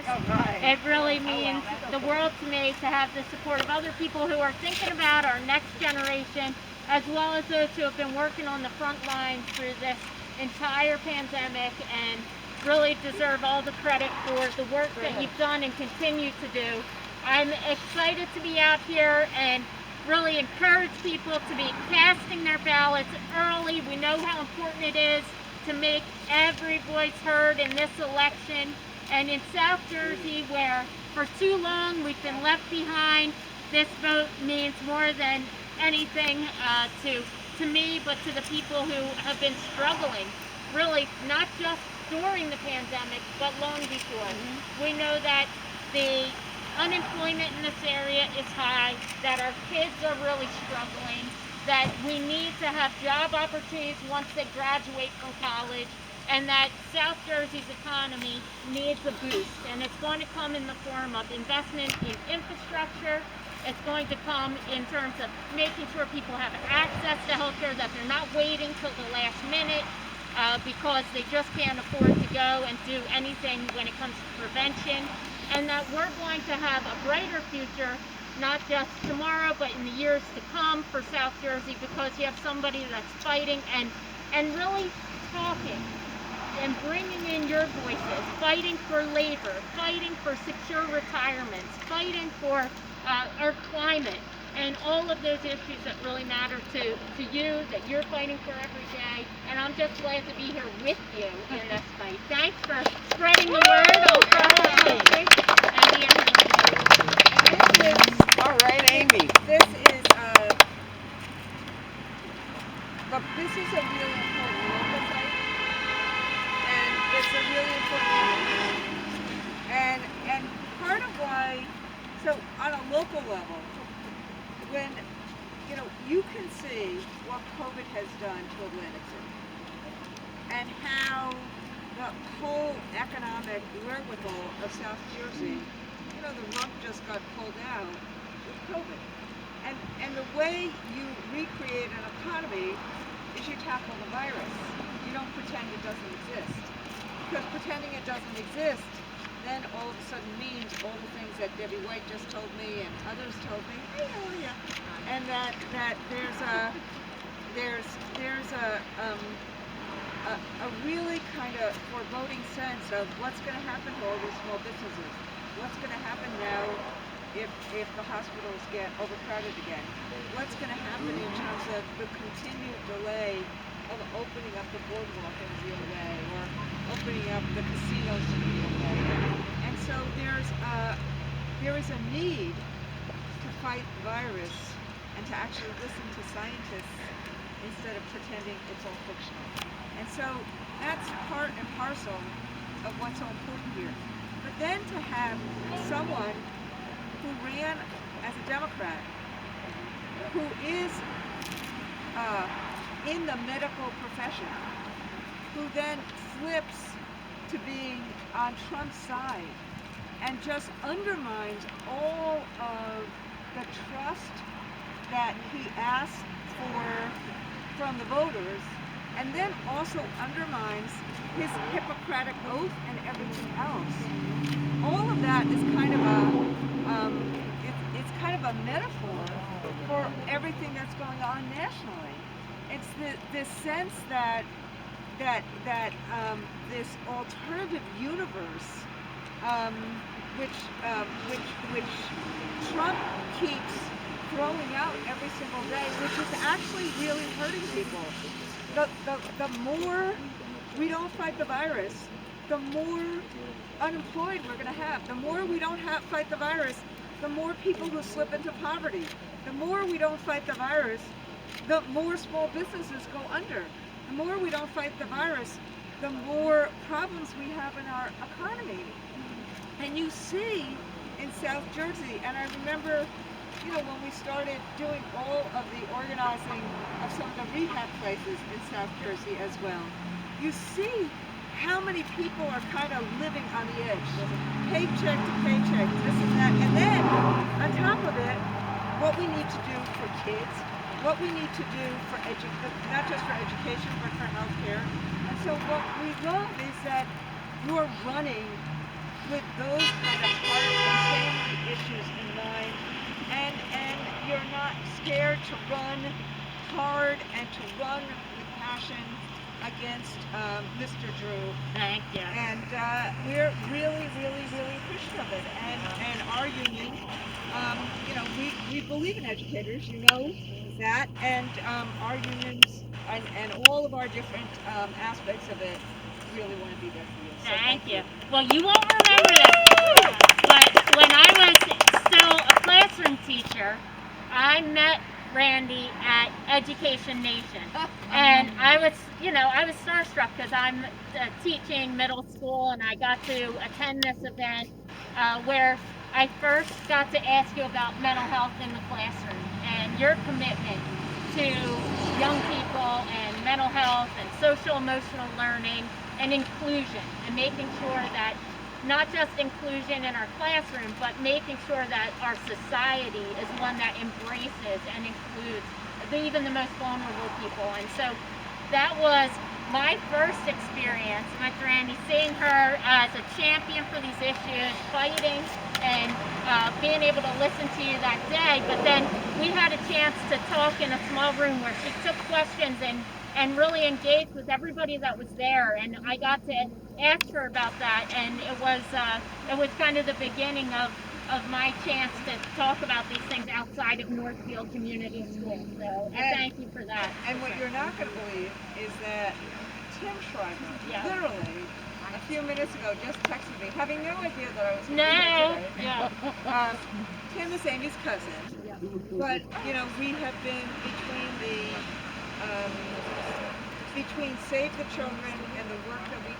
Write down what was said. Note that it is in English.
It really means the world to me to have the support of other people who are thinking about our next generation, as well as those who have been working on the front lines through this entire pandemic and really deserve all the credit for the work that you've done and continue to do. I'm excited to be out here and really encourage people to be casting their ballots early. We know how important it is to make every voice heard in this election. And in South Jersey, where for too long we've been left behind, this vote means more than anything to me, but to the people who have been struggling, really, not just during the pandemic, but long before. We know that the unemployment in this area is high, that our kids are really struggling, that we need to have job opportunities once they graduate from college, and that South Jersey's economy needs a boost. And it's going to come in the form of investment in infrastructure. It's going to come in terms of making sure people have access to health care, that they're not waiting till the last minute because they just can't afford to go and do anything when it comes to prevention. And that we're going to have a brighter future, not just tomorrow, but in the years to come for South Jersey, because you have somebody that's fighting and really talking and bringing in your voices, fighting for labor, fighting for secure retirements, fighting for our climate, and all of those issues that really matter to you, that you're fighting for every day. And I'm just glad to be here with you in this fight. Thanks for spreading the word all across the country. All right, Amy. This is a really important local fight, and it's a really important and part of why. So on a local level, when you can see what COVID has done to Atlantic City and how the whole economic wherewithal of South Jersey, the rug just got pulled out with COVID. And the way you recreate an economy is you tackle the virus. You don't pretend it doesn't exist. Because pretending it doesn't exist then all of a sudden means all the things that Debbie White just told me and others told me. Hey, how are you? And that there's a really kind of foreboding sense of what's going to happen to all these small businesses. What's going to happen now if the hospitals get overcrowded again? What's going to happen in terms of the continued delay of opening up the boardwalk in a real way, or opening up the casinos in a real way? And so there is a need to fight the virus and to actually listen to scientists instead of pretending it's all fictional. And so that's part and parcel of what's so important here. But then to have someone who ran as a Democrat, who is in the medical profession, who then flips to being on Trump's side and just undermines all of the trust that he asked from the voters, and then also undermines his Hippocratic oath and everything else. All of that is kind of it's kind of a metaphor for everything that's going on nationally. It's this sense that this alternative universe, which Trump keeps throwing out every single day, which is actually really hurting people. The more we don't fight the virus, the more unemployed we're going to have. The more we don't fight the virus, the more people who slip into poverty. The more we don't fight the virus, the more small businesses go under. The more we don't fight the virus, the more problems we have in our economy. And you see in South Jersey, and I remember, when we started doing all of the organizing of some of the rehab places in South Jersey as well, you see how many people are kind of living on the edge, paycheck to paycheck, this and that. And then, on top of it, what we need to do for kids, what we need to do for not just for education, but for health care. And so what we love is that you're running with those kind of heart and family issues in mind, and you're not scared to run hard and to run with passion against Mr. Drew. Thank you. And we're really, really, really appreciative of it. And our union, we believe in educators, you know that, and our unions and all of our different aspects of it really want to be there for you. So Thank you. Well, you won't remember this, but when I was still a classroom teacher, I met Randy at Education Nation, and I was starstruck because I'm teaching middle school, and I got to attend this event where I first got to ask you about mental health in the classroom and your commitment to young people and mental health and social emotional learning and inclusion, and making sure that not just inclusion in our classroom, but making sure that our society is one that embraces and includes even the most vulnerable people. And so that was my first experience with Randy, seeing her as a champion for these issues, fighting and being able to listen to you that day. But then we had a chance to talk in a small room where she took questions and really engaged with everybody that was there. And I got to ask her about that, and it was kind of the beginning of my chance to talk about these things outside of Northfield Community School. So I thank you for that. And what you're not going to believe is that Tim Schreiber, literally, a few minutes ago, just texted me, having no idea that I was going to be here today. Yeah. Tim is Amy's cousin, but we have been between Save the Children and the work that we